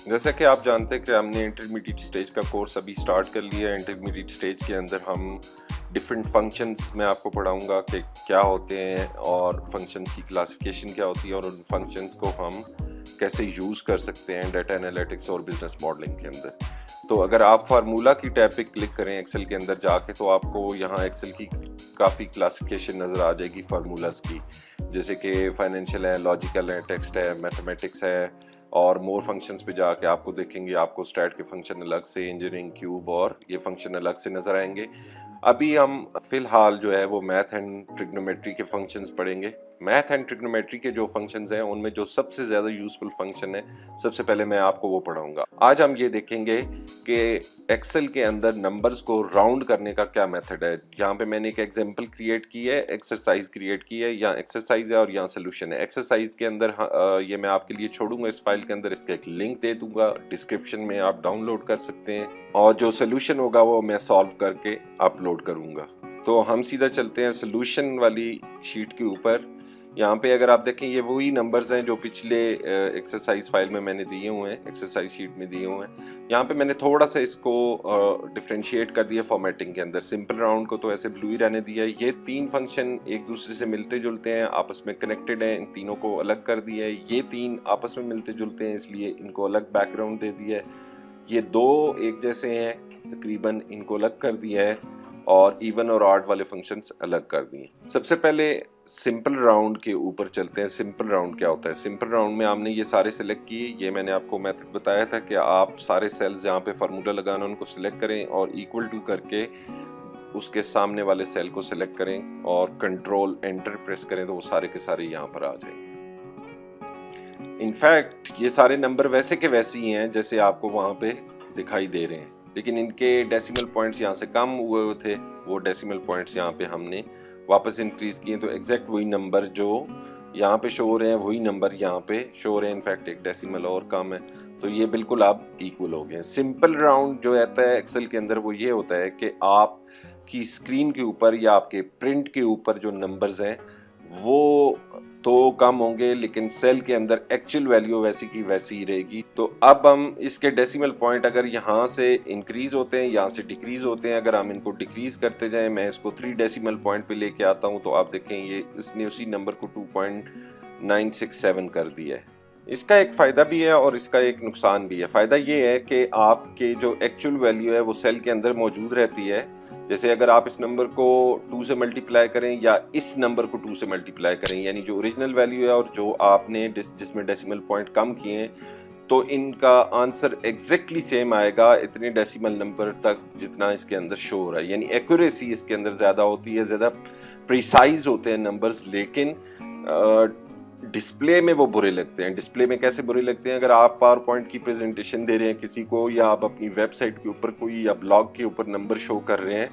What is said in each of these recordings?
जैसा कि आप जानते हैं कि हमने इंटरमीडिएट स्टेज का कोर्स अभी स्टार्ट कर लिया है। इंटरमीडिएट स्टेज के अंदर हम डिफरेंट फंक्शंस में आपको पढ़ाऊंगा कि क्या होते हैं और फंक्शंस की क्लासिफिकेशन क्या होती है और उन फंक्शंस को हम कैसे यूज़ कर सकते हैं डाटा एनालिटिक्स और बिजनेस मॉडलिंग के अंदर। तो अगर आप फार्मूला की टैब पे क्लिक करें एक्सेल के अंदर जाके तो आपको यहाँ एक्सेल की काफ़ी क्लासिफिकेशन नज़र आ जाएगी फार्मूलाज की, जैसे कि फाइनेंशियल है, लॉजिकल है, टेक्स्ट है, मैथमेटिक्स है और मोर फंक्शंस पे जाके आपको देखेंगे आपको स्टैट के फंक्शन अलग से, इंजीनियरिंग क्यूब और ये फंक्शन अलग से नज़र आएंगे। अभी हम फिलहाल जो है वो मैथ एंड ट्रिग्नोमेट्री के फंक्शंस पढ़ेंगे। मैथ एंड ट्रिग्नोमेट्री के जो फंक्शंस हैं उनमें जो सबसे ज़्यादा यूजफुल फंक्शन है सबसे पहले मैं आपको वो पढ़ाऊंगा। आज हम ये देखेंगे कि एक्सेल के अंदर नंबर्स को राउंड करने का क्या मेथड है। यहाँ पे मैंने एक एग्जांपल क्रिएट की है, एक्सरसाइज क्रिएट की है, यहाँ एक्सरसाइज है और यहाँ सोल्यूशन है। एक्सरसाइज के अंदर ये मैं आपके लिए छोड़ूंगा इस फाइल के अंदर, इसका एक लिंक दे दूंगा डिस्क्रिप्शन में, आप डाउनलोड कर सकते हैं और जो सोल्यूशन होगा वो मैं सॉल्व करके अपलोड करूंगा। तो हम सीधा चलते हैं सोल्यूशन वाली शीट के ऊपर। यहाँ पे अगर आप देखें ये वही नंबर्स हैं जो पिछले एक्सरसाइज फाइल में मैंने दिए हुए हैं, एक्सरसाइज शीट में दिए हुए हैं। यहाँ पे मैंने थोड़ा सा इसको डिफरेंशिएट कर दिया फॉर्मेटिंग के अंदर। सिंपल राउंड को तो ऐसे ब्लू ही रहने दिया है। ये तीन फंक्शन एक दूसरे से मिलते जुलते हैं, आपस में कनेक्टेड हैं, इन तीनों को अलग कर दिया है। ये तीन आपस में मिलते जुलते हैं इसलिए इनको अलग बैकग्राउंड दे दिया है। ये दो एक जैसे हैं तकरीबन, इनको अलग कर दिया है और इवन और ऑड वाले फंक्शंस अलग कर दिए। सबसे पहले सिंपल राउंड के ऊपर चलते हैं। सिंपल राउंड क्या होता है? सिंपल राउंड में हमने ये सारे सिलेक्ट किए। ये मैंने आपको मेथड बताया था कि आप सारे सेल्स जहाँ पे फार्मूला लगाना उनको सिलेक्ट करें और इक्वल टू करके उसके सामने वाले सेल को सिलेक्ट करें और कंट्रोल एंटर प्रेस करें तो वो सारे के सारे यहाँ पर आ जाएंगे। इनफैक्ट ये सारे नंबर वैसे के वैसे ही हैं जैसे आपको वहाँ पे दिखाई दे रहे हैं, लेकिन इनके डेसिमल पॉइंट्स यहाँ से कम हुए थे। वो डेसिमल पॉइंट्स यहाँ पे हमने वापस इंक्रीज किए तो एग्जैक्ट वही नंबर जो यहाँ पे शो हो रहे हैं वही नंबर यहाँ पे शो हो रहे हैं। इनफैक्ट एक डेसिमल और कम है तो ये बिल्कुल आप इक्वल हो गए। सिंपल राउंड जो आता है एक्सेल के अंदर वो ये होता है कि आप की स्क्रीन के ऊपर या आपके प्रिंट के ऊपर जो नंबर्स हैं वो तो कम होंगे लेकिन सेल के अंदर एक्चुअल वैल्यू वैसी की वैसी ही रहेगी। तो अब हम इसके डेसिमल पॉइंट अगर यहाँ से इंक्रीज होते हैं, यहाँ से डिक्रीज होते हैं, अगर हम इनको डिक्रीज करते जाएं, मैं इसको 3 डेसिमल पॉइंट पे लेके आता हूँ तो आप देखें ये इसने उसी नंबर को 2.967 कर दिया है। इसका एक फ़ायदा भी है और इसका एक नुकसान भी है। फ़ायदा ये है कि आपके जो एक्चुअल वैल्यू है वो सेल के अंदर मौजूद रहती है। जैसे अगर आप इस नंबर को 2 से मल्टीप्लाई करें या इस नंबर को 2 से मल्टीप्लाई करें, यानी जो ओरिजिनल वैल्यू है और जो आपने जिसमें डेसिमल पॉइंट कम किए हैं, तो इनका आंसर एग्जैक्टली सेम आएगा इतने डेसिमल नंबर तक जितना इसके अंदर शो हो रहा है। यानी एक्यूरेसी इसके अंदर ज़्यादा होती है, ज़्यादा प्रिसाइज होते हैं नंबर्स, लेकिन डिस्प्ले में वो बुरे लगते हैं। डिस्प्ले में कैसे बुरे लगते हैं? अगर आप पावर पॉइंट की प्रेजेंटेशन दे रहे हैं किसी को या आप अपनी वेबसाइट के ऊपर कोई या ब्लॉग के ऊपर नंबर शो कर रहे हैं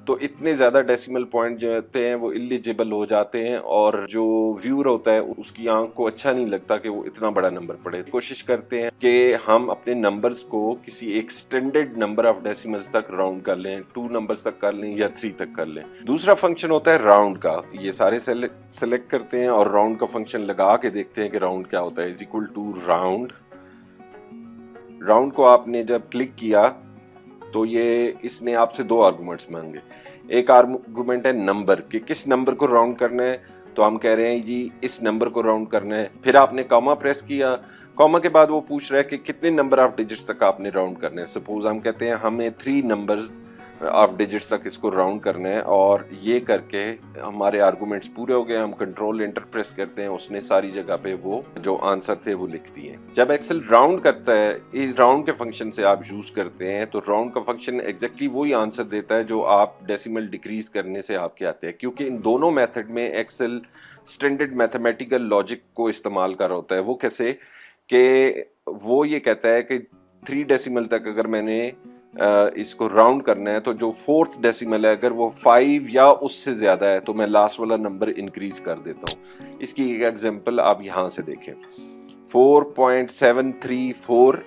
तो इतने ज़्यादा डेसिमल पॉइंट जो होते हैं वो इलिजिबल हो जाते हैं और जो व्यूअर होता है उसकी आंख को अच्छा नहीं लगता कि वो इतना बड़ा नंबर पढ़े। कोशिश करते हैं कि हम अपने नंबर्स को किसी एक स्टैंडर्ड नंबर ऑफ डेसिमल्स तक राउंड कर लें, 2 नंबर्स तक कर लें या 3 तक कर लें। दूसरा फंक्शन होता है राउंड का। ये सारे सेलेक्ट करते हैं और राउंड का फंक्शन लगा के देखते हैं कि राउंड क्या होता है। Is equal to round. Round को आपने जब क्लिक किया तो ये इसने आपसे 2 आर्गुमेंट्स मांगे। एक आर्गुमेंट है नंबर, कि किस नंबर को राउंड करना है, तो हम कह रहे हैं जी इस नंबर को राउंड करना है। फिर आपने कॉमा प्रेस किया, कॉमा के बाद वो पूछ रहा है कि कितने नंबर ऑफ डिजिट्स तक आपने राउंड करना है। सपोज हम कहते हैं हमें 3 नंबर्स ऑफ डिजिट्स तक इसको राउंड करना है और ये करके हमारे आर्गुमेंट्स पूरे हो गए। हम कंट्रोल एंटर प्रेस करते हैं, उसने सारी जगह पे वो जो आंसर थे वो लिख दिए। जब एक्सेल राउंड करता है, इस राउंड के फंक्शन से आप यूज करते हैं तो राउंड का फंक्शन एग्जैक्टली वही आंसर देता है जो आप डेसिमल डिक्रीज करने से आपके आते हैं, क्योंकि इन दोनों मेथड में एक्सेल स्टैंडर्ड मैथमेटिकल लॉजिक को इस्तेमाल कर रहा होता है। वो कैसे कि वो ये कहता है कि 3 डेसिमल तक अगर मैंने इसको राउंड करना है तो जो 4th डेसिमल है अगर वो 5 या उससे ज्यादा है तो मैं लास्ट वाला नंबर इंक्रीज कर देता हूँ। इसकी एक एग्जांपल आप यहाँ से देखें, 4.734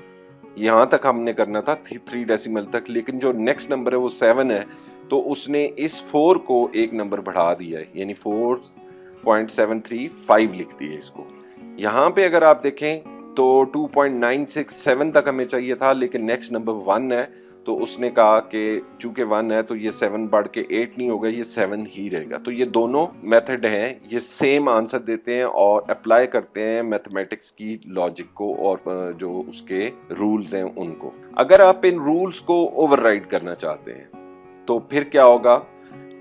यहाँ तक हमने करना था 3 डेसिमल तक, लेकिन जो नेक्स्ट नंबर है वो 7 है तो उसने इस 4 को एक नंबर बढ़ा दिया है, यानी 4.735 लिख दिया इसको। यहाँ पे अगर आप देखें तो 2.967 तक हमें चाहिए था, लेकिन नेक्स्ट नंबर 1 है, तो उसने कहा कि चूंकि 1 है तो ये 7 बढ़ के 8 नहीं होगा, ये 7 ही रहेगा। तो ये दोनों मेथड हैं, ये सेम आंसर देते हैं और अप्लाई करते हैं मैथमेटिक्स की लॉजिक को और जो उसके रूल्स हैं उनको। अगर आप इन रूल्स को ओवरराइड करना चाहते हैं तो फिर क्या होगा,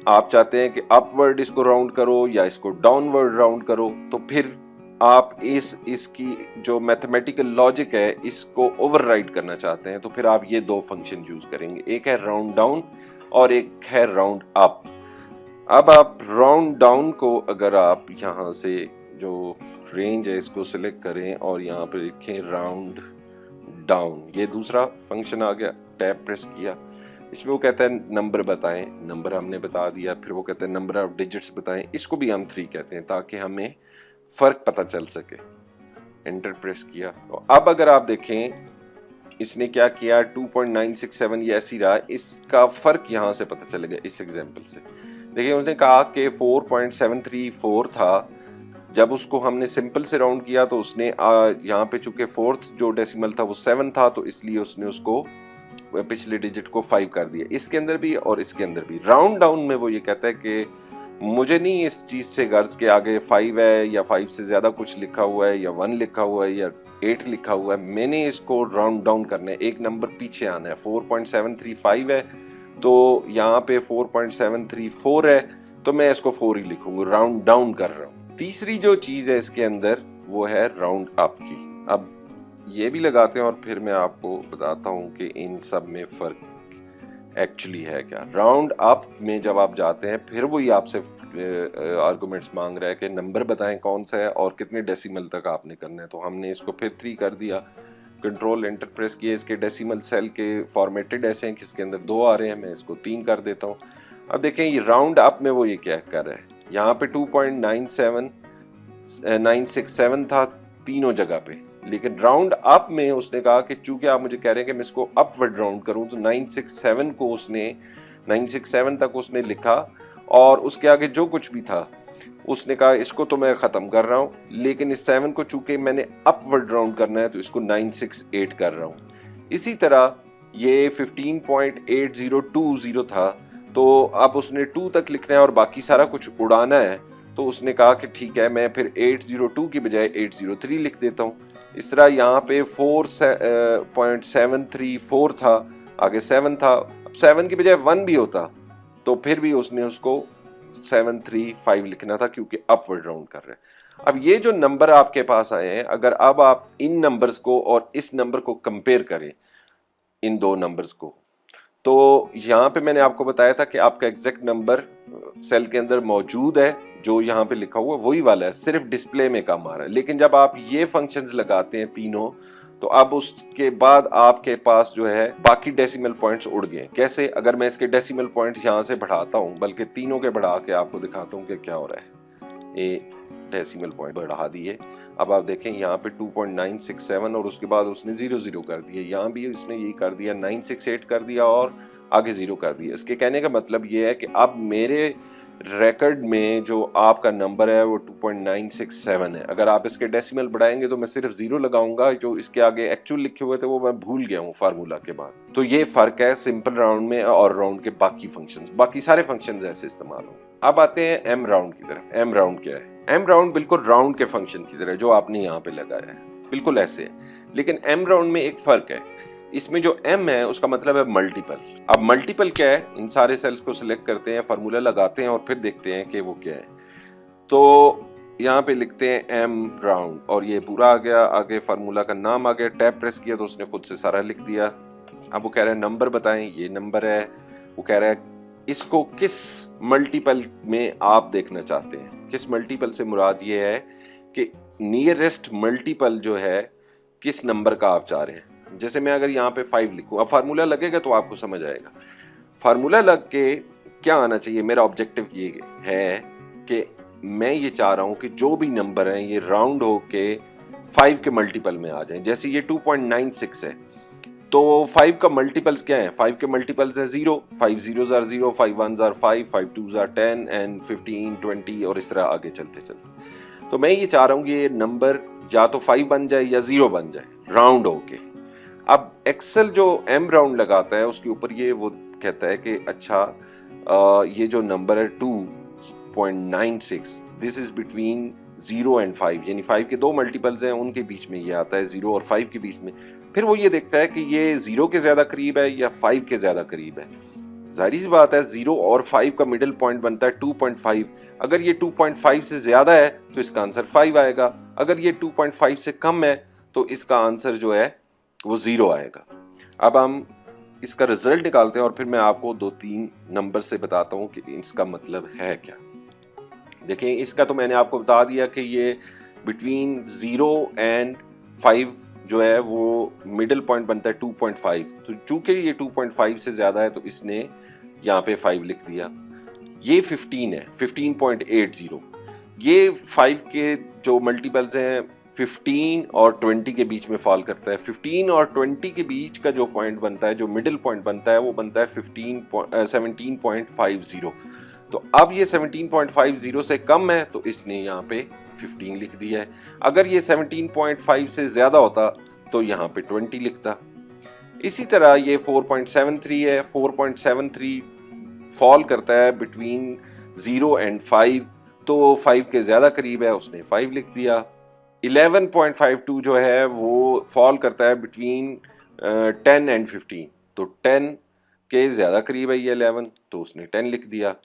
आप चाहते हैं कि अपवर्ड इसको राउंड करो या इसको डाउनवर्ड राउंड करो, तो फिर आप इसकी जो मैथमेटिकल लॉजिक है इसको ओवरराइड करना चाहते हैं, तो फिर आप ये दो फंक्शन यूज करेंगे, एक है राउंड डाउन और एक है राउंड अप। अब आप राउंड डाउन को अगर आप यहाँ से जो रेंज है इसको सिलेक्ट करें और यहाँ पे लिखें राउंड डाउन, ये दूसरा फंक्शन आ गया। टैब प्रेस किया, इसमें वो कहता है नंबर बताएं, नंबर हमने बता दिया। फिर वो कहते हैं नंबर ऑफ डिजिट्स बताएं, इसको भी हम 3 कहते हैं ताकि हमें फर्क पता चल सके। एंटर प्रेस किया, तो अब अगर आप देखें इसने क्या किया, 2.967 ये ऐसी रहा, इसका फर्क यहां से पता चलेगा इस एग्जांपल से। देखिए उसने कहा कि 4.734 था, जब उसको हमने सिंपल से राउंड किया तो उसने यहाँ पे चूंकि 4th जो डेसिमल था वो 7 था, तो इसलिए उसने उसको पिछले डिजिट को 5 कर दिया। इसके अंदर भी और इसके अंदर भी। राउंड डाउन में वो ये कहता है कि मुझे नहीं इस चीज से गर्ज के आगे 5 है या 5 से ज्यादा कुछ लिखा हुआ है या 1 लिखा हुआ है या 8 लिखा हुआ है, मैंने इसको राउंड डाउन करना है, एक नंबर पीछे आना है। 4.735 है तो यहाँ पे 4.734 है, तो मैं इसको 4 ही लिखूंगा, राउंड डाउन कर रहा हूँ। तीसरी जो चीज है इसके अंदर वो है राउंड अप की। अब ये भी लगाते हैं और फिर मैं आपको बताता हूँ कि इन सब में फर्क एक्चुअली है क्या। राउंड अप में जब आप जाते हैं फिर वही आपसे आर्गुमेंट्स मांग रहा है कि नंबर बताएं कौन सा है और कितने डेसिमल तक आपने करना है, तो हमने इसको फिर 3 कर दिया। कंट्रोल एंटर प्रेस किए, इसके डेसिमल सेल के फॉर्मेटेड ऐसे हैं कि इसके अंदर 2 आ रहे हैं, मैं इसको 3 कर देता हूँ। अब देखें ये राउंड अप में वो ये क्या कर रहा है, यहाँ पे 2.967 था तीनों जगह पे, लेकिन राउंड अप में उसने कहा कि चूंकि आप मुझे कह रहे हैं कि मैं इसको अपवर्ड राउंड करूं, तो 967 को उसने 967 तक उसने लिखा और उसके आगे जो कुछ भी था उसने कहा इसको तो मैं खत्म कर रहा हूं, लेकिन इस 7 को चूंकि मैंने अपवर्ड राउंड करना है तो इसको 968 कर रहा हूं। इसी तरह ये 15.8020 था, तो अब उसने 2 तक लिखना है और बाकी सारा कुछ उड़ाना है, तो उसने कहा कि ठीक है मैं फिर 802 की बजाय 803 लिख देता हूँ। इस तरह यहाँ पे 4.734 था, आगे 7 था, 7 की बजाय 1 भी होता तो फिर भी उसने उसको 735 लिखना था क्योंकि अपवर्ड राउंड कर रहे हैं। अब ये जो नंबर आपके पास आए हैं, अगर अब आप इन नंबर्स को और इस नंबर को कंपेयर करें, इन दो नंबर्स को, तो यहाँ पे मैंने आपको बताया था कि आपका एग्जैक्ट नंबर सेल के अंदर मौजूद है, जो यहाँ पे लिखा हुआ वही वाला है, सिर्फ डिस्प्ले में कम आ रहा है। लेकिन जब आप ये फंक्शंस लगाते हैं तीनों, तो अब उसके बाद आपके पास जो है बाकी डेसिमल पॉइंट्स उड़ गए। कैसे? अगर मैं इसके डेसिमल पॉइंट्स यहाँ से बढ़ाता हूँ, बल्कि तीनों के बढ़ा के आपको दिखाता हूँ कि क्या हो रहा है। ए डेसिमल पॉइंट बढ़ा दिए, अब आप देखें यहाँ पे 2.967 और उसके बाद उसने 00 कर दिए, यहाँ भी इसने यही कर दिया, 968 कर दिया और आगे 0 कर दिया। इसके कहने का मतलब ये है कि अब मेरे रिकॉर्ड में जो आपका नंबर है वो 2.967 है। अगर आप इसके डेसिमल बढ़ाएंगे तो मैं सिर्फ 0 लगाऊंगा, जो इसके आगे एक्चुअल लिखे हुए थे वो मैं भूल गया हूँ फार्मूला के बाद। तो ये फर्क है सिंपल राउंड में और राउंड के बाकी फंक्शंस। बाकी सारे फंक्शंस ऐसे इस्तेमाल होंगे। अब आते हैं एम राउंड की तरफ। एम राउंड क्या है? एम राउंड बिल्कुल राउंड के फंक्शन की तरह जो आपने यहाँ पे लगाया है, बिल्कुल ऐसे है। लेकिन एम राउंड में एक फर्क है, इसमें जो m है उसका मतलब है मल्टीपल। अब मल्टीपल क्या है? इन सारे सेल्स को सिलेक्ट करते हैं, फार्मूला लगाते हैं और फिर देखते हैं कि वो क्या है। तो यहाँ पे लिखते हैं m राउंड और ये पूरा आ गया, आगे फार्मूला का नाम आ गया। टैब प्रेस किया तो उसने खुद से सारा लिख दिया। अब वो कह रहा है नंबर बताएं, ये नंबर है। वो कह रहा है इसको किस मल्टीपल में आप देखना चाहते हैं। किस मल्टीपल से मुराद ये है कि नियरेस्ट मल्टीपल जो है किस नंबर का आप चाह रहे हैं। जैसे मैं अगर यहाँ पे 5 लिखूं, अब फार्मूला लगेगा तो आपको समझ आएगा। फार्मूला लग के क्या आना चाहिए, मेरा ऑब्जेक्टिव ये है कि मैं ये चाह रहा हूं कि जो भी नंबर हैं ये राउंड होके 5 के मल्टीपल में आ जाएं। जैसे ये 2.96 है तो 5 का मल्टीपल्स क्या है? 5 के मल्टीपल्स है 0, 5 zeros are 0, 5 ones are 5, 5 twos are 10 and 15, 20 और इस तरह आगे चलते चलते। तो मैं ये चाह रहा हूँ कि ये नंबर या तो 5 बन जाए या 0 बन जाए राउंड होके। अब एक्सेल जो m राउंड लगाता है उसके ऊपर ये वो कहता है कि अच्छा ये जो नंबर है 2.96 दिस इज बिटवीन 0 एंड 5, यानी 5 के दो मल्टीपल्स हैं उनके बीच में ये आता है, 0 और 5 के बीच में। फिर वो ये देखता है कि ये 0 के ज्यादा करीब है या 5 के ज्यादा करीब है। जाहिर सी बात है 0 और 5 का मिडिल पॉइंट बनता है 2.5। अगर ये 2.5 से ज्यादा है तो इसका आंसर 5 आएगा, अगर ये 2.5 से कम है तो इसका आंसर जो है वो 0 आएगा। अब हम इसका रिजल्ट निकालते हैं और फिर मैं आपको 2-3 नंबर से बताता हूं कि इसका मतलब है क्या। देखें, इसका तो मैंने आपको बता दिया कि ये बिटवीन 0 एंड 5 जो है वो मिडिल पॉइंट बनता है 2.5। तो चूंकि ये 2.5 से ज्यादा है तो इसने यहाँ पे 5 लिख दिया। ये 15 है, 15.80। ये 5 के जो मल्टीपल्स हैं 15 और 20 के बीच में फॉल करता है। 15 और 20 के बीच का जो पॉइंट बनता है, जो मिडिल पॉइंट बनता है, वो बनता है 17.50। तो अब ये 17.50 से कम है तो इसने यहाँ पे 15 लिख दिया है। अगर ये 17.5 से ज्यादा होता तो यहाँ पे 20 लिखता। इसी तरह ये 4.73 है, 4.73 फॉल करता है बिटवीन 0 एंड 5, तो 5 के ज्यादा करीब है, उसने 5 लिख दिया। 11.52 जो है वो फॉल करता है बिटवीन 10 एंड 15, तो 10 के ज्यादा करीब है ये 11, तो उसने 10 लिख दिया।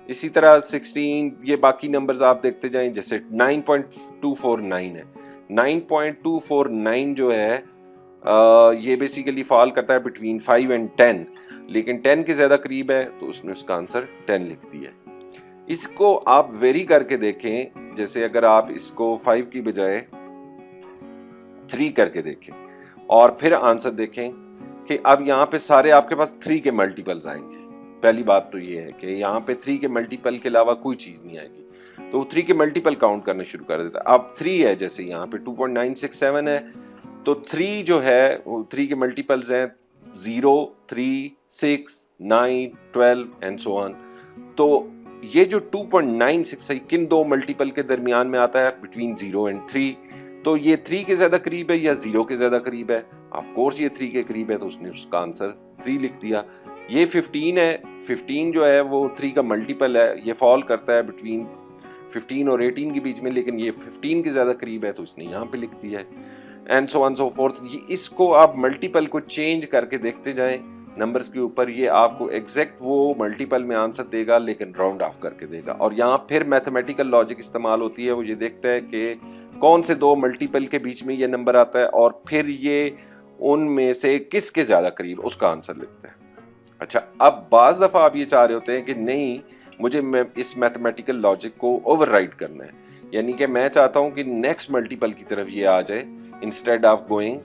इसी तरह 16, ये बाकी नंबर्स आप देखते जाएं, जैसे 9.249 है। 9.249 जो है ये बेसिकली फॉल करता है बिटवीन 5 एंड 10, लेकिन 10 के ज्यादा करीब है तो उसने उसका आंसर 10 लिख दिया। इसको आप वेरी करके देखें, जैसे अगर आप इसको 5 की बजाय 3 करके देखें और फिर आंसर देखें कि अब यहाँ पे सारे आपके पास 3 के मल्टीपल्स आएंगे। पहली बात तो ये है कि यहाँ पे 3 के मल्टीपल के अलावा कोई चीज नहीं आएगी, तो 3 के मल्टीपल काउंट करना शुरू कर देता है। अब 3 है, जैसे यहाँ पे 2.967 है, तो 3 जो है वो 3 के मल्टीपल्स हैं 0, 3, 6, 9, 12 एंड सो ऑन। तो ये जो 2.96 है किन दो मल्टीपल के दरमियान में आता है, बिटवीन 0 एंड 3। तो ये 3 के ज्यादा करीब है या 0 के ज्यादा करीब है? ऑफ कोर्स ये 3 के करीब है, तो उसने उसका आंसर 3 लिख दिया। ये 15 है, 15 जो है वो 3 का मल्टीपल है, ये फॉल करता है बिटवीन 15 और 18 के बीच में, लेकिन ये 15 के ज्यादा करीब है तो इसने यहाँ पे लिख दिया है। And so on so fourth. इसको आप मल्टीपल को चेंज करके देखते जाएं नंबर्स के ऊपर, ये आपको एग्जैक्ट वो मल्टीपल में आंसर देगा लेकिन राउंड ऑफ करके देगा। और यहाँ फिर मैथमेटिकल लॉजिक इस्तेमाल होती है, वो ये देखता है कि कौन से दो मल्टीपल के बीच में ये नंबर आता है और फिर ये उनमें से किसके ज्यादा करीब, उसका आंसर लिखता है। अच्छा, अब बाज दफा आप ये चाह रहे होते हैं कि नहीं, मुझे इस मैथमेटिकल लॉजिक को ओवरराइड करना है, यानी कि मैं चाहता हूं कि नेक्स्ट मल्टीपल की तरफ ये आ जाए instead of going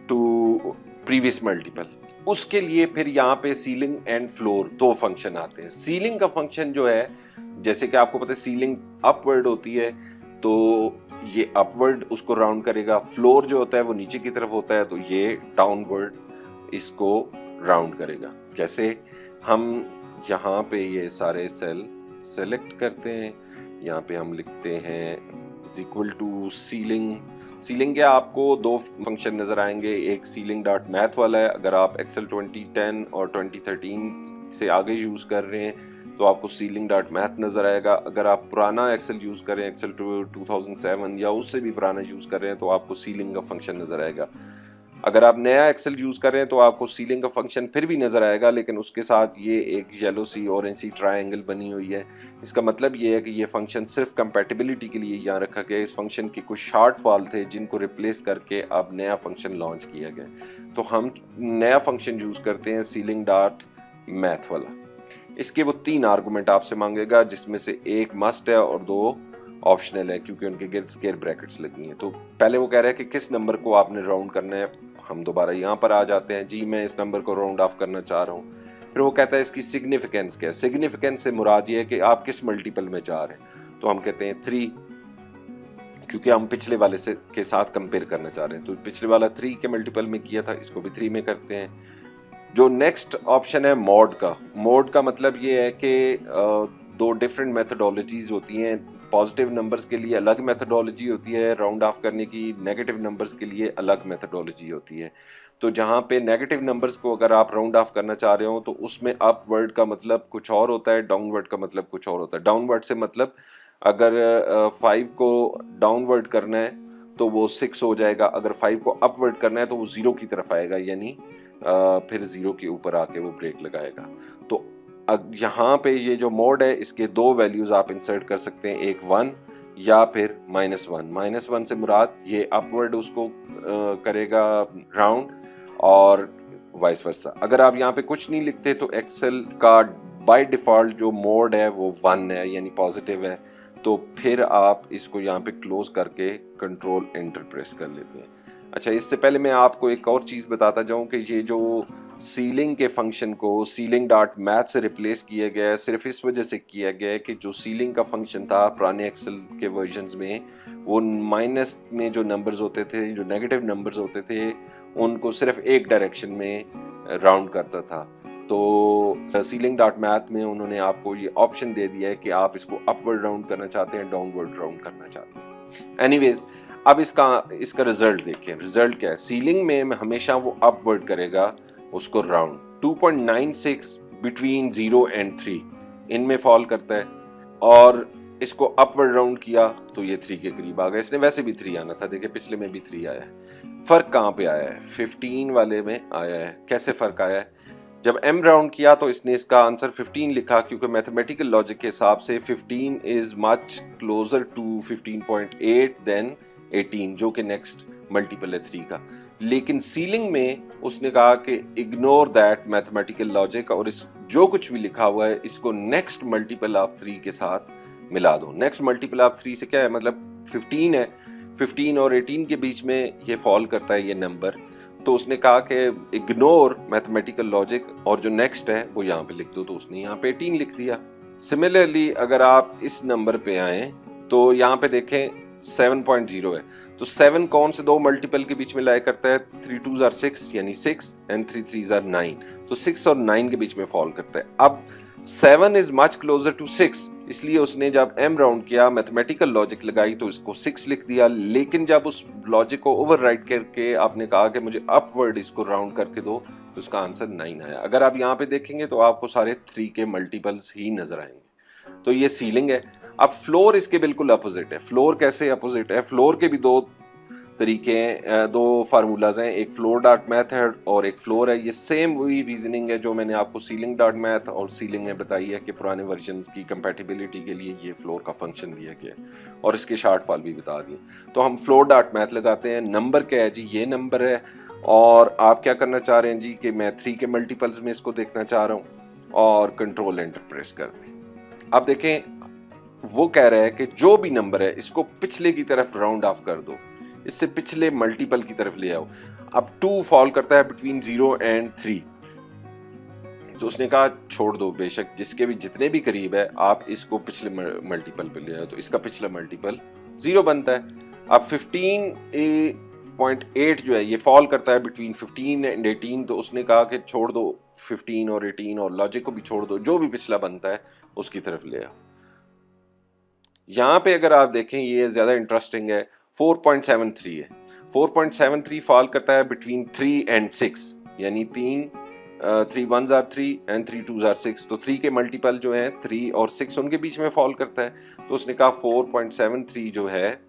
to previous multiple. उसके लिए फिर यहाँ पे सीलिंग एंड फ्लोर दो फंक्शन आते हैं। सीलिंग का फंक्शन जो है, जैसे कि आपको पता है सीलिंग अपवर्ड होती है, तो ये अपवर्ड उसको राउंड करेगा। फ्लोर जो होता है वो नीचे की तरफ होता है, तो ये डाउनवर्ड इसको राउंड करेगा। कैसे? हम यहाँ पे ये सारे सेल सेलेक्ट करते हैं, यहाँ पे हम लिखते हैं is equal to ceiling. Ceiling के आपको दो फंक्शन नजर आएंगे, एक सीलिंग डॉट मैथ वाला है, अगर आप एक्सेल 2010 और 2013 से आगे यूज कर रहे हैं तो आपको सीलिंग डॉट मैथ नजर आएगा। अगर आप पुराना एक्सेल यूज करें, एक्सेल 2007 या उससे भी पुराना यूज कर रहे हैं, तो आपको सीलिंग का फंक्शन नजर आएगा। अगर आप नया एक्सेल यूज कर रहे हैं तो आपको सीलिंग का फंक्शन फिर भी नजर आएगा, लेकिन उसके साथ ये एक येलो सी ऑरेंज सी ट्रायंगल बनी हुई है। इसका मतलब ये है कि ये फंक्शन सिर्फ कंपैटिबिलिटी के लिए यहाँ रखा गया। इस फंक्शन के कुछ शॉर्ट फॉल थे जिनको रिप्लेस करके अब नया फंक्शन लॉन्च किया गया, तो हम नया फंक्शन यूज करते हैं सीलिंग डॉट मैथ वाला। इसके वो 3 आर्गूमेंट आपसे मांगेगा, जिसमें से एक मस्ट है और 2 ऑप्शनल है, क्योंकि उनके गिर्द स्क्वायर ब्रैकेट्स लगी हैं। तो पहले वो कह रहा है कि किस नंबर को आपने राउंड करना है। हम दोबारा यहाँ पर आ जाते हैं, जी मैं इस नंबर को राउंड ऑफ करना चाह रहा हूँ। फिर वो कहता है इसकी सिग्निफिकेंस क्या है। सिग्निफिकेंस से मुराद ये है कि आप किस मल्टीपल में जा रहे हैं, तो हम कहते हैं 3, क्योंकि हम पिछले वाले से के साथ कंपेयर करना चाह रहे हैं। तो पिछले वाला 3 के मल्टीपल में किया था, इसको भी 3 में करते हैं। जो नेक्स्ट ऑप्शन है मॉड का। मॉड का मतलब ये है कि 2 डिफरेंट मेथडोलॉजीज होती हैं पॉजिटिव नंबर्स के लिए अलग मेथडोलॉजी होती है राउंड ऑफ करने की, नेगेटिव नंबर्स के लिए अलग मेथडोलॉजी होती है। तो जहाँ पे नेगेटिव नंबर्स को अगर आप राउंड ऑफ करना चाह रहे हो तो उसमें अपवर्ड का मतलब कुछ और होता है, डाउनवर्ड का मतलब कुछ और होता है। डाउनवर्ड से मतलब अगर 5 को डाउनवर्ड करना है तो वो 6 हो जाएगा, अगर 5 को अपवर्ड करना है तो वो 0 की तरफ आएगा, यानी फिर 0 के ऊपर आके वो ब्रेक लगाएगा। तो यहाँ पे ये जो मोड है इसके दो वैल्यूज आप इंसर्ट कर सकते हैं, एक 1 या फिर -1। -1 से मुराद ये अपवर्ड उसको करेगा राउंड और वाइस वर्सा। अगर आप यहाँ पे कुछ नहीं लिखते तो एक्सेल का बाय डिफॉल्ट जो मोड है वो 1 है, यानी पॉजिटिव है। तो फिर आप इसको यहाँ पे क्लोज करके कंट्रोल एंटर प्रेस कर लेते हैं। अच्छा, इससे पहले मैं आपको एक और चीज़ बताता जाऊँ कि ये जो सीलिंग के फंक्शन को सीलिंग डॉट मैथ से रिप्लेस किया गया है, सिर्फ इस वजह से किया गया है कि जो सीलिंग का फंक्शन था पुराने एक्सेल के वर्जन्स में, वो माइनस में जो नंबर्स होते थे, जो नेगेटिव नंबर्स होते थे, उनको सिर्फ एक डायरेक्शन में राउंड करता था। तो सीलिंग डॉट मैथ में उन्होंने आपको ये ऑप्शन दे दिया है कि आप इसको अपवर्ड राउंड करना चाहते हैं, डाउनवर्ड राउंड करना चाहते हैं। एनीवेज, अब इसका रिजल्ट देखिए। रिजल्ट क्या है? सीलिंग में हमेशा वो अपवर्ड करेगा उसको राउंड। 2.96 बिटवीन 0 एंड 3 इनमें फॉल करता है, और इसको अपवर्ड राउंड किया तो ये 3 के करीब आ गया। इसने वैसे भी 3 आना था, देखिए पिछले में भी 3 आया है। फर्क कहाँ पे आया है? 15 वाले में आया है। कैसे फर्क आया है? जब m राउंड किया तो इसने इसका आंसर 15 लिखा, क्योंकि मैथमेटिकल लॉजिक के हिसाब से 15 is much closer to 15.8 than 18, जो कि नेक्स्ट मल्टीपल है 3 का। लेकिन सीलिंग में उसने कहा कि इग्नोर दैट मैथमेटिकल लॉजिक, और इस जो कुछ भी लिखा हुआ है इसको नेक्स्ट मल्टीपल ऑफ 3 के साथ मिला दो। नेक्स्ट मल्टीपल ऑफ 3 से क्या है मतलब? 15 है, 15 और 18 के बीच में ये फॉल करता है ये नंबर। तो उसने कहा कि इग्नोर मैथमेटिकल लॉजिक और जो नेक्स्ट है वो यहाँ पे लिख दो, तो उसने यहाँ पे 18 लिख दिया। सिमिलरली अगर आप इस नंबर पे आए तो यहाँ पे देखें 7.0 है, तो 7 कौन से दो मल्टीपल के बीच में लाया करता है? 3 2s are 6 यानी 6 एंड 3 3s are 9, तो 6 और 9 के बीच में फॉल करता है। अब 7 इज मच क्लोजर टू 6, इसलिए उसने जब m राउंड किया, मैथमेटिकल लॉजिक लगाई तो इसको 6 लिख दिया। लेकिन जब उस लॉजिक को ओवरराइड करके आपने कहा कि मुझे अपवर्ड इसको राउंड करके दो, तो उसका आंसर 9 आया। अगर आप यहाँ पे देखेंगे तो आपको सारे 3 के मल्टीपल्स ही नजर आएंगे। तो ये सीलिंग है। अब फ्लोर इसके बिल्कुल अपोजिट है। फ्लोर कैसे अपोजिट है? फ्लोर के भी दो तरीके हैं, दो फार्मूलाज हैं, एक फ्लोर डॉट मैथड और एक फ्लोर है। ये सेम वही रीजनिंग है जो मैंने आपको सीलिंग डॉट मैथ और सीलिंग में बताई है कि पुराने वर्जन्स की कंपैटिबिलिटी के लिए ये फ्लोर का फंक्शन दिया गया है, और इसके शॉर्ट फॉल भी बता दिए। तो हम फ्लोर डॉट मैथ लगाते हैं। नंबर क्या है जी? ये नंबर है, और आप क्या करना चाह रहे हैं जी कि मैं 3 के मल्टीपल्स में इसको देखना चाह रहा हूँ, और कंट्रोल एंटर प्रेस कर दें। अब देखें, वो कह रहा है कि जो भी नंबर है इसको पिछले की तरफ राउंड ऑफ कर दो, इससे पिछले मल्टीपल की तरफ ले आओ। अब 2 फॉल करता है बिटवीन 0 एंड 3, तो उसने कहा छोड़ दो, बेशक जिसके भी जितने भी करीब है आप इसको पिछले मल्टीपल पे ले आओ, तो इसका पिछला मल्टीपल 0 बनता है। अब 15.8 जो है ये फॉल करता है बिटवीन 15 एंड 18, तो उसने कहा कि छोड़ दो 15 और 18 और लॉजिक को भी छोड़ दो, जो भी पिछला बनता है उसकी तरफ ले आओ। यहाँ पे अगर आप देखें ये ज्यादा इंटरेस्टिंग है। 4.73 है। 4.73 फॉल करता है बिटवीन 3 एंड 6, यानी 3 1s are 3 and 3 2s are 6, तो 3 के मल्टीपल जो हैं 3 और 6 उनके बीच में फॉल करता है। तो उसने कहा 4.73 जो है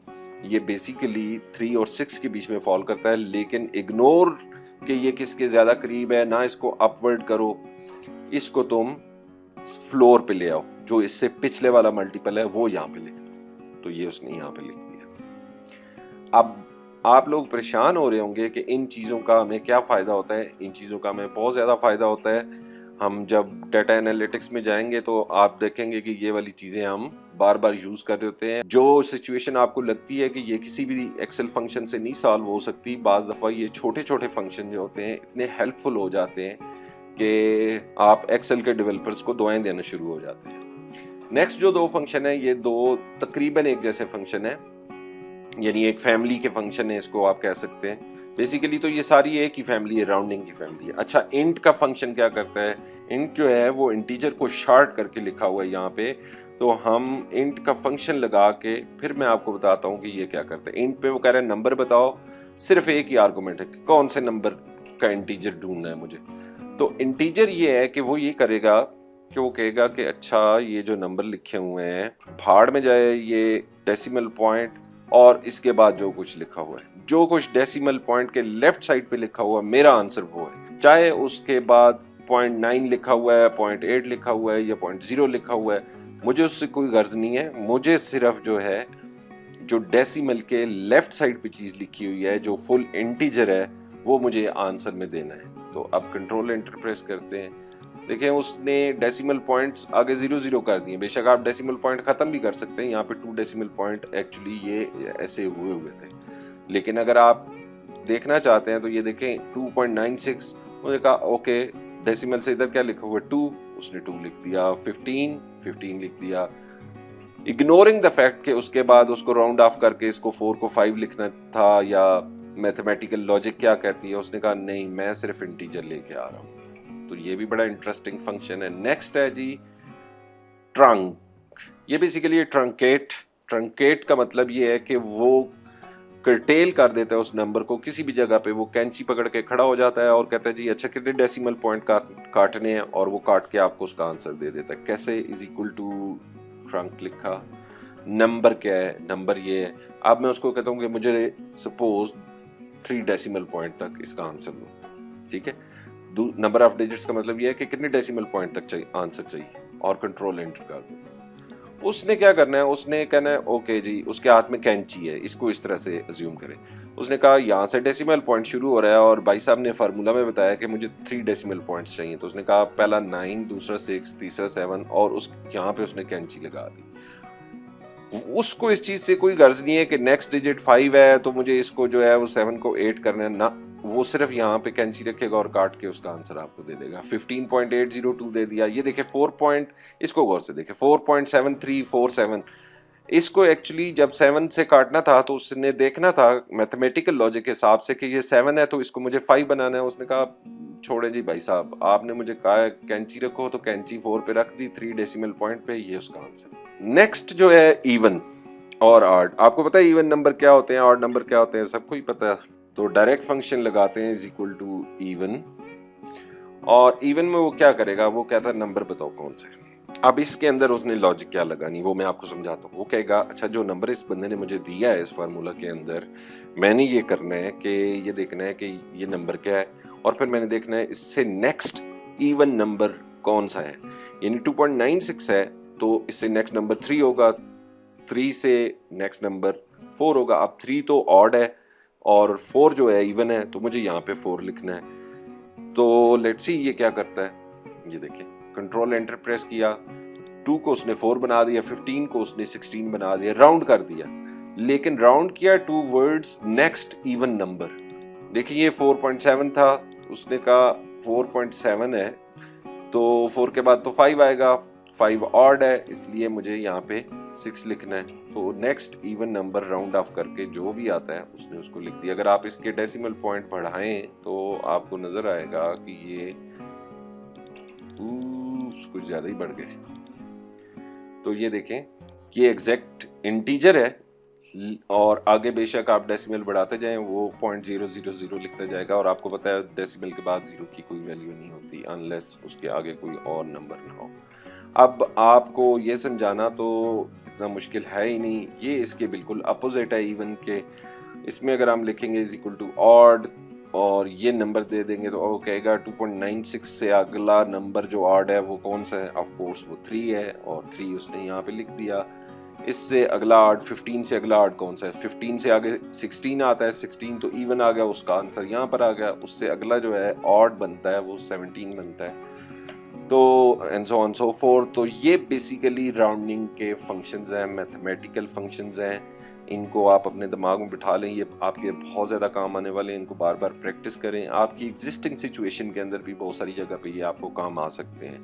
ये बेसिकली 3 और 6 के बीच में फॉल करता है, लेकिन इग्नोर कि ये किसके ज्यादा करीब है, ना इसको अपवर्ड करो, इसको तुम फ्लोर पे ले आओ, जो इससे पिछले वाला मल्टीपल है वो यहाँ पे लिख दो। तो ये उसने यहाँ पे लिख दिया। अब आप लोग परेशान हो रहे होंगे कि इन चीज़ों का हमें क्या फ़ायदा होता है। इन चीज़ों का हमें बहुत ज़्यादा फ़ायदा होता है। हम जब डाटा एनालिटिक्स में जाएंगे तो आप देखेंगे कि ये वाली चीज़ें हम बार बार यूज़ कर रहे होते हैं। जो सिचुएशन आपको लगती है कि ये किसी भी एक्सेल फंक्शन से नहीं सॉल्व हो सकती, बाज़ दफ़ा ये छोटे छोटे फंक्शन जो होते हैं इतने हेल्पफुल हो जाते हैं कि आप एक्सेल के डेवलपर्स को दुआएं देना शुरू हो जाते हैं। नेक्स्ट जो दो फंक्शन है, ये दो तकरीबन एक जैसे फंक्शन है, यानी एक फैमिली के फंक्शन है, इसको आप कह सकते हैं। बेसिकली तो ये सारी एक ही फैमिली है, राउंडिंग की फैमिली है। अच्छा, इंट का फंक्शन क्या करता है? इंट जो है वो इंटीजर को शार्ट करके लिखा हुआ है यहाँ पे, तो हम इंट का फंक्शन लगा के फिर मैं आपको बताता हूँ कि ये क्या करता है। इंट पे वो कह रहा है नंबर बताओ, सिर्फ एक ही आर्गुमेंट है, कौन से नंबर का इंटीजर ढूंढना है मुझे। तो इंटीजर ये है कि वो ये करेगा कि वो कहेगा कि अच्छा ये जो नंबर लिखे हुए हैं भाड़ में जाए ये डेसिमल पॉइंट, और इसके बाद जो कुछ लिखा हुआ है, जो कुछ डेसिमल पॉइंट के लेफ्ट साइड पे लिखा हुआ मेरा आंसर वो है, चाहे उसके बाद 0.9 लिखा हुआ है, 0.8 लिखा हुआ है या 0.0 लिखा हुआ है, मुझे उससे कोई गर्ज नहीं है। मुझे सिर्फ जो है जो डेसिमल के लेफ्ट साइड पे चीज लिखी हुई है, जो फुल इंटीजर है, वो मुझे आंसर में देना है। तो अब कंट्रोल एंटर प्रेस करते हैं, देखें उसने डेसिमल पॉइंट्स आगे 0 कर दिए। बेशक आप डेसिमल पॉइंट खत्म भी कर सकते हैं, यहाँ पे 2 डेसिमल पॉइंट एक्चुअली ये ऐसे हुए थे, लेकिन अगर आप देखना चाहते हैं तो ये देखें 2.96, उसने कहा ओके डेसिमल से इधर क्या लिखा हुआ है 2, उसने 2 लिख दिया, 15 लिख दिया, इग्नोरिंग द फैक्ट कि उसके बाद उसको राउंड ऑफ करके इसको 4 को 5 लिखना था, या मैथमेटिकल लॉजिक क्या कहती है, उसने कहा नहीं मैं सिर्फ इंटीजर लेके आ रहा हूँ। तो ये भी बड़ा इंटरेस्टिंग फंक्शन है। नेक्स्ट है जी ट्रंक। ये बेसिकली ट्रंकेट का मतलब ये है कि वो कर्टेल कर देता है उस नंबर को किसी भी जगह पे, वो कैंची पकड़ के खड़ा हो जाता है और कहता है जी अच्छा कितने डेसिमल पॉइंट काटने हैं, और वो काट के आपको उसका आंसर दे देता है। कैसे? इज इक्वल टू ट्रंक लिखा, नंबर क्या है, नंबर ये है। अब मैं उसको कहता हूँ कि मुझे सपोज 3 डेसिमल पॉइंट तक इसका आंसर दो, ठीक है। नंबर ऑफ डिजिट्स का मतलब ये है कि कितने डेसिमल पॉइंट तक चाहिए आंसर चाहिए, और कंट्रोल एंटर कर दो। उसने क्या करना है, उसने कहना है ओके जी, उसके हाथ में कैंची है, इसको इस तरह से अज्यूम करें। उसने कहा यहाँ से डेसिमल पॉइंट शुरू हो रहा है और भाई साहब ने फार्मूला में बताया कि मुझे 3 डेसिमल पॉइंट्स चाहिए। तो उसने कहा पहला 9, दूसरा 6, तीसरा 7, और उस यहाँ पे उसने कैंची लगा दी। उसको इस चीज से कोई गर्ज नहीं है कि नेक्स्ट डिजिट 5 है तो मुझे इसको जो है वो 7 को 8 करना है ना, वो सिर्फ यहाँ पे कैंची रखेगा और काट के उसका आंसर आपको दे देगा। 15.802 दे दिया। ये देखे 4 पॉइंट, इसको गौर से देखे 4.7347, इसको एक्चुअली जब 7 से काटना था तो उसने देखना था मैथमेटिकल लॉजिक के हिसाब से कि ये 7 है तो इसको मुझे 5 बनाना है। उसने कहा छोड़े जी भाई साहब, आपने मुझे कहा कैंची रखो तो कैंची 4 पे रख दी, 3 डेसिमल पॉइंट पे, ये उसका आंसर। नेक्स्ट जो है इवन और ऑड। आपको पता है इवन नंबर क्या होते हैं, ऑड नंबर क्या होते हैं, सबको ही पता है। तो डायरेक्ट फंक्शन लगाते हैं इज इक्वल टू इवन, और इवन में वो क्या करेगा, वो कहता है नंबर बताओ कौन सा है। अब इसके अंदर उसने लॉजिक क्या लगानी वो मैं आपको समझाता हूँ। वो कहेगा अच्छा जो नंबर इस बंदे ने मुझे दिया है इस फार्मूला के अंदर, मैंने ये करना है कि ये देखना है कि ये नंबर क्या है, और फिर मैंने देखना है इससे नेक्स्ट इवन नंबर कौन सा है। यानी 2.96 है तो इससे नेक्स्ट नंबर 3 होगा, 3 से नेक्स्ट नंबर 4 होगा। अब 3 तो ऑड है और 4 जो है इवन है, तो मुझे यहाँ पे 4 लिखना है। तो लेट्स सी ये क्या करता है, ये देखिए कंट्रोल एंटर प्रेस किया, 2 को उसने 4 बना दिया, 15 को उसने 16 बना दिया, राउंड कर दिया, लेकिन राउंड किया towards next even number. देखिए ये 4.7 था, उसने कहा 4.7 है तो 4 के बाद तो 5 आएगा, 5 ऑड है इसलिए मुझे यहाँ पे 6 लिखना है। तो next even number round of करके जो भी आता है उसने उसको लिख दिया। अगर आप इसके डेसिमल पॉइंट बढ़ाएं तो आपको नजर आएगा कि ये कुछ ज्यादा ही बढ़ गए। तो ये देखें ये एग्जैक्ट इंटीजर है, और आगे बेशक आप डेसिमल बढ़ाते जाएं वो 0.000 लिखता जाएगा, और आपको पता है डेसिमल के बाद 0 की कोई वैल्यू नहीं होती अनलेस उसके आगे कोई और नंबर ना हो। अब आपको ये समझाना तो इतना मुश्किल है ही नहीं, ये इसके बिल्कुल अपोजिट है इवन के। इसमें अगर हम लिखेंगे इज इक्वल टू ऑड और ये नंबर दे देंगे तो वो कहेगा 2.96 से अगला नंबर जो ऑड है वो कौन सा है, ऑफ कोर्स वो 3 है, और 3 उसने यहाँ पे लिख दिया। इससे अगला ऑड 15 से अगला ऑड कौन सा है, 15 से आगे 16 आता है, 16 तो इवन आ गया, उसका आंसर यहाँ पर आ गया। उससे अगला जो है ऑड बनता है वो 17 बनता है, तो and so on so fourth. तो ये बेसिकली राउंडिंग के फंक्शंस हैं, मैथमेटिकल फंक्शंस हैं। इनको आप अपने दिमाग में बिठा लें, ये आपके बहुत ज़्यादा काम आने वाले हैं। इनको बार बार प्रैक्टिस करें, आपकी एग्जिस्टिंग सिचुएशन के अंदर भी बहुत सारी जगह पे ये आपको काम आ सकते हैं।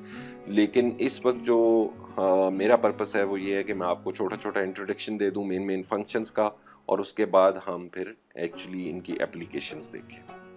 लेकिन इस वक्त जो मेरा पर्पस है वो ये है कि मैं आपको छोटा छोटा इंट्रोडक्शन दे दूं मेन फंक्शंस का, और उसके बाद हम फिर एक्चुअली इनकी एप्लीकेशंस देखें।